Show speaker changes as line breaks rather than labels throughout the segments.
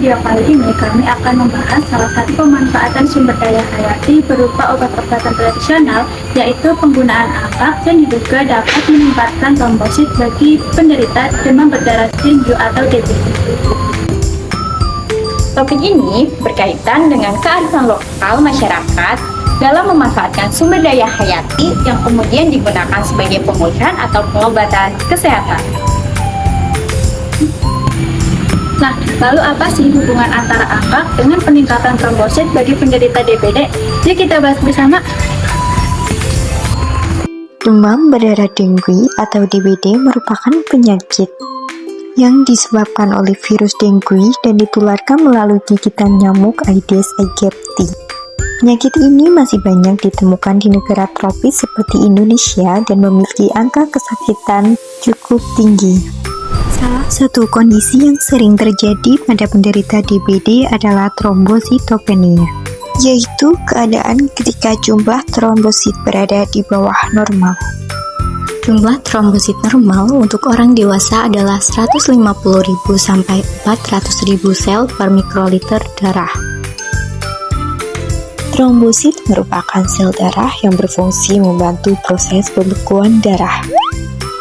video kali ini kami akan membahas salah satu pemanfaatan sumber daya hayati berupa obat-obatan tradisional, yaitu penggunaan angpak yang diduga dapat meningkatkan trombosit bagi penderita demam berdarah tinggi atau DBD.
Topik ini berkaitan dengan kearifan lokal masyarakat dalam memanfaatkan sumber daya hayati yang kemudian digunakan sebagai pemulihan atau pengobatan kesehatan.
Nah, lalu apa sih hubungan antara angpak dengan peningkatan trombosit bagi penderita DBD? Yuk kita bahas bersama.
Demam berdarah dengue atau DBD merupakan penyakit yang disebabkan oleh virus dengue dan ditularkan melalui gigitan nyamuk Aedes aegypti. Penyakit ini masih banyak ditemukan di negara tropis seperti Indonesia dan memiliki angka kesakitan cukup tinggi. Salah satu kondisi yang sering terjadi pada penderita DBD adalah trombositopenia, yaitu keadaan ketika jumlah trombosit berada di bawah normal. Jumlah trombosit normal untuk orang dewasa adalah 150.000 sampai 400.000 sel per mikroliter darah. Trombosit merupakan sel darah yang berfungsi membantu proses pembekuan darah.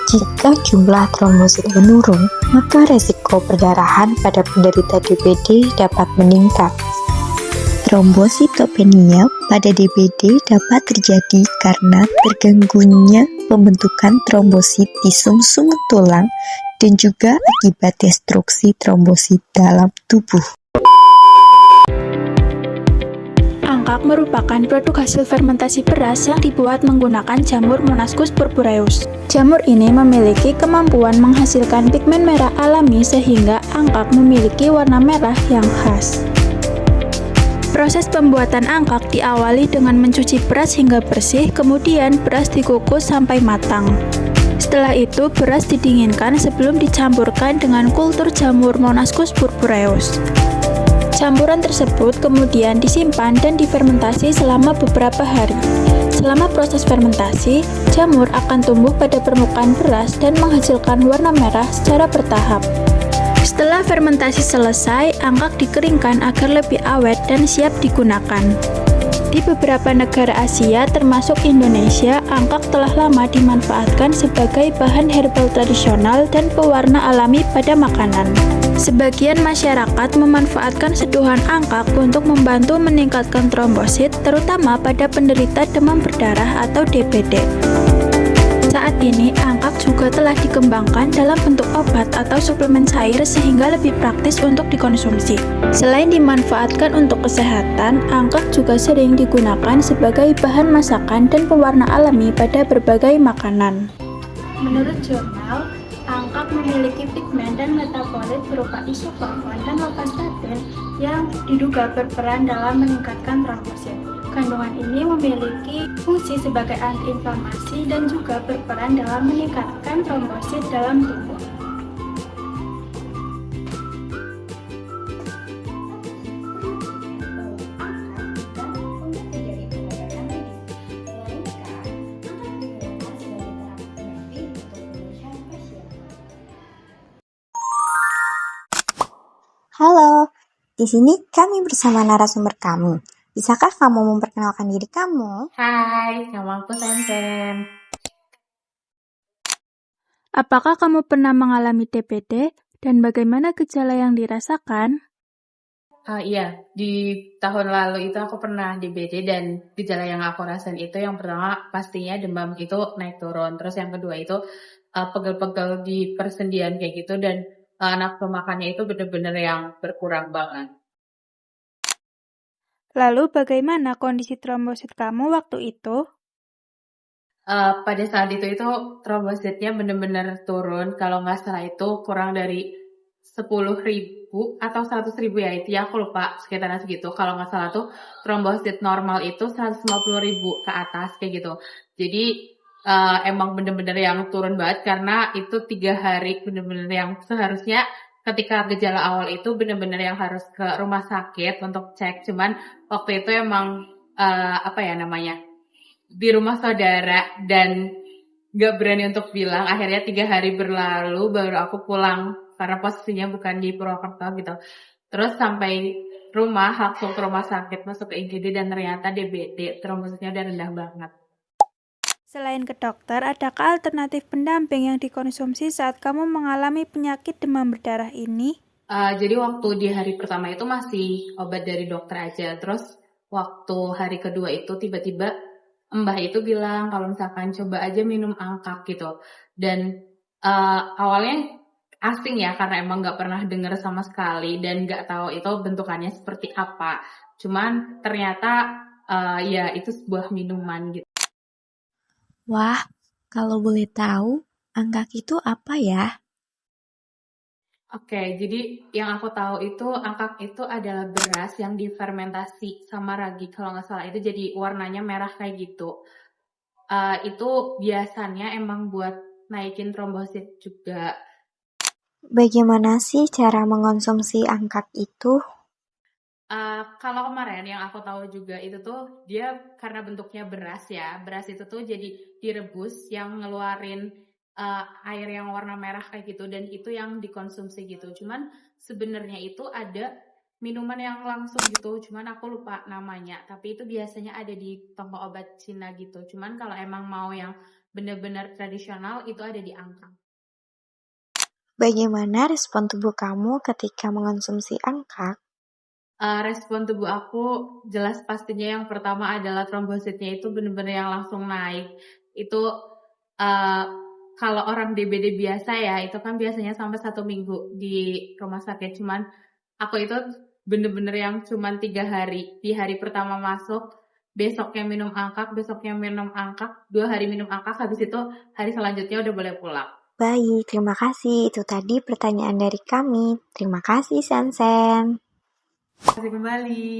Jika jumlah trombosit menurun, maka resiko perdarahan pada penderita DBD dapat meningkat. Trombositopenia pada DBD dapat terjadi karena terganggunya pembentukan trombosit di sumsum tulang dan juga akibat destruksi trombosit dalam tubuh.
Angpak merupakan produk hasil fermentasi beras yang dibuat menggunakan jamur Monascus purpureus. Jamur ini memiliki kemampuan menghasilkan pigmen merah alami sehingga angpak memiliki warna merah yang khas. Proses pembuatan angpak diawali dengan mencuci beras hingga bersih, kemudian beras dikukus sampai matang. Setelah itu, beras didinginkan sebelum dicampurkan dengan kultur jamur Monascus purpureus. Campuran tersebut kemudian disimpan dan difermentasi selama beberapa hari. Selama proses fermentasi, jamur akan tumbuh pada permukaan beras dan menghasilkan warna merah secara bertahap. Setelah fermentasi selesai, angpak dikeringkan agar lebih awet dan siap digunakan. Di beberapa negara Asia, termasuk Indonesia, angpak telah lama dimanfaatkan sebagai bahan herbal tradisional dan pewarna alami pada makanan. Sebagian masyarakat memanfaatkan seduhan angpak untuk membantu meningkatkan trombosit, terutama pada penderita demam berdarah atau DBD. Saat ini, angpak juga telah dikembangkan dalam bentuk obat atau suplemen cair sehingga lebih praktis untuk dikonsumsi. Selain dimanfaatkan untuk kesehatan, angpak juga sering digunakan sebagai bahan masakan dan pewarna alami pada berbagai makanan. Menurut jurnal, angpak memiliki pigmen dan metabolit berupa isoflavon dan lovastatin yang diduga berperan dalam meningkatkan trombosit. Kandungan ini memiliki fungsi sebagai antiinflamasi dan juga berperan dalam meningkatkan trombosit dalam tubuh.
Halo, di sini kami bersama narasumber kami. Bisakah kamu memperkenalkan diri kamu?
Hai, nama aku Senten.
Apakah kamu pernah mengalami DBD dan bagaimana gejala yang dirasakan?
Iya, di tahun lalu itu aku pernah DBD dan gejala yang aku rasain itu yang pertama pastinya demam itu naik turun. Terus yang kedua itu pegel-pegel di persendian kayak gitu dan nafsu makannya itu bener-bener yang berkurang banget.
Lalu bagaimana kondisi trombosit kamu waktu itu?
Pada saat itu trombositnya bener-bener turun. Kalau nggak salah itu kurang dari 10.000 atau 100.000 ya, itu ya aku lupa sekitaran segitu. Kalau nggak salah tuh trombosit normal itu 150.000 ke atas kayak gitu. Jadi emang bener-bener yang turun banget karena itu 3 hari bener-bener yang seharusnya ketika gejala awal itu bener-bener yang harus ke rumah sakit untuk cek. Cuman waktu itu emang di rumah saudara dan gak berani untuk bilang. Akhirnya 3 hari berlalu baru aku pulang karena posisinya bukan di Purwokerto gitu. Terus sampai rumah, langsung ke rumah sakit, masuk ke IGD dan ternyata DBD, trombositnya udah rendah banget.
Selain ke dokter, adakah alternatif pendamping yang dikonsumsi saat kamu mengalami penyakit demam berdarah ini?
Jadi waktu di hari pertama itu masih obat dari dokter aja. Terus waktu hari kedua itu tiba-tiba mbah itu bilang kalau misalkan coba aja minum angkak gitu. Dan awalnya asing ya karena emang nggak pernah dengar sama sekali dan nggak tahu itu bentukannya seperti apa. Cuman ternyata ya itu sebuah minuman gitu.
Wah, kalau boleh tahu, angkak itu apa ya?
Oke, jadi yang aku tahu itu angkak itu adalah beras yang difermentasi sama ragi. Kalau nggak salah itu jadi warnanya merah kayak gitu. Itu biasanya emang buat naikin trombosit juga.
Bagaimana sih cara mengonsumsi angkak itu?
Kalau kemarin yang aku tahu juga itu tuh dia karena bentuknya beras ya. Beras itu tuh jadi direbus yang ngeluarin air yang warna merah kayak gitu dan itu yang dikonsumsi gitu. Cuman sebenarnya itu ada minuman yang langsung gitu. Cuman aku lupa namanya. Tapi itu biasanya ada di toko obat Cina gitu. Cuman kalau emang mau yang benar-benar tradisional itu ada di angka.
Bagaimana respon tubuh kamu ketika mengonsumsi angkak?
Respon tubuh aku jelas pastinya yang pertama adalah trombositnya itu benar-benar yang langsung naik. Itu uh, kalau orang DBD biasa ya, itu kan biasanya sampai 1 minggu di rumah sakit. Cuman aku itu bener-bener yang cuman 3 hari. Di hari pertama masuk, besoknya minum angkak, 2 hari minum angkak, habis itu hari selanjutnya udah boleh pulang.
Baik, terima kasih. Itu tadi pertanyaan dari kami. Terima kasih, Sensen.
Kasih kembali.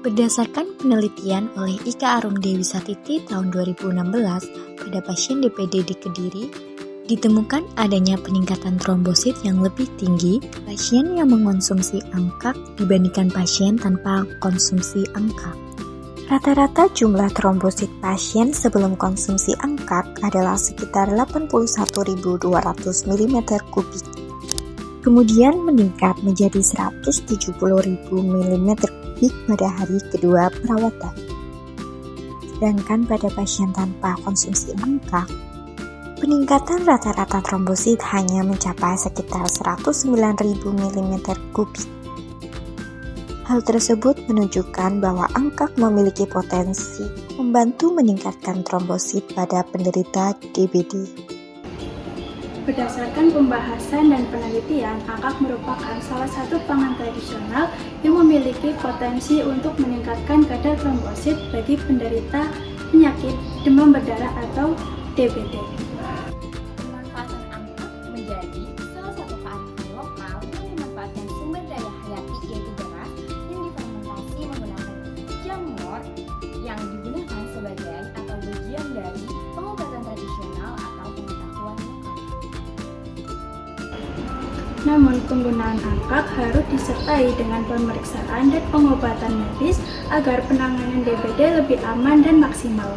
Berdasarkan penelitian oleh Ika Arum Dewi Satiti tahun 2016 pada pasien DPD di Kediri, ditemukan adanya peningkatan trombosit yang lebih tinggi pasien yang mengonsumsi angkak dibandingkan pasien tanpa konsumsi angkak. Rata-rata jumlah trombosit pasien sebelum konsumsi angkak adalah sekitar 81.200 mm3. Kemudian meningkat menjadi 170.000 mm3 pada hari kedua perawatan. Sedangkan pada pasien tanpa konsumsi angkak, peningkatan rata-rata trombosit hanya mencapai sekitar 109.000 mm3. Hal tersebut menunjukkan bahwa angkak memiliki potensi membantu meningkatkan trombosit pada penderita DBD.
Berdasarkan pembahasan dan penelitian, angkak merupakan salah satu pangan tradisional yang memiliki potensi untuk meningkatkan kadar trombosit bagi penderita penyakit demam berdarah atau DBD.
Pemanfaatan angkak menjadi salah satu kearifan lokal yang memanfaatkan sumber daya hayati yaitu beras yang difermentasi menggunakan jamur yang digunakan sebagai atau bagian dari pengobatan tradisional atau pengetahuan lokal.
Namun penggunaan angkak harus disertai dengan pemeriksaan dan pengobatan medis agar penanganan DBD lebih aman dan maksimal.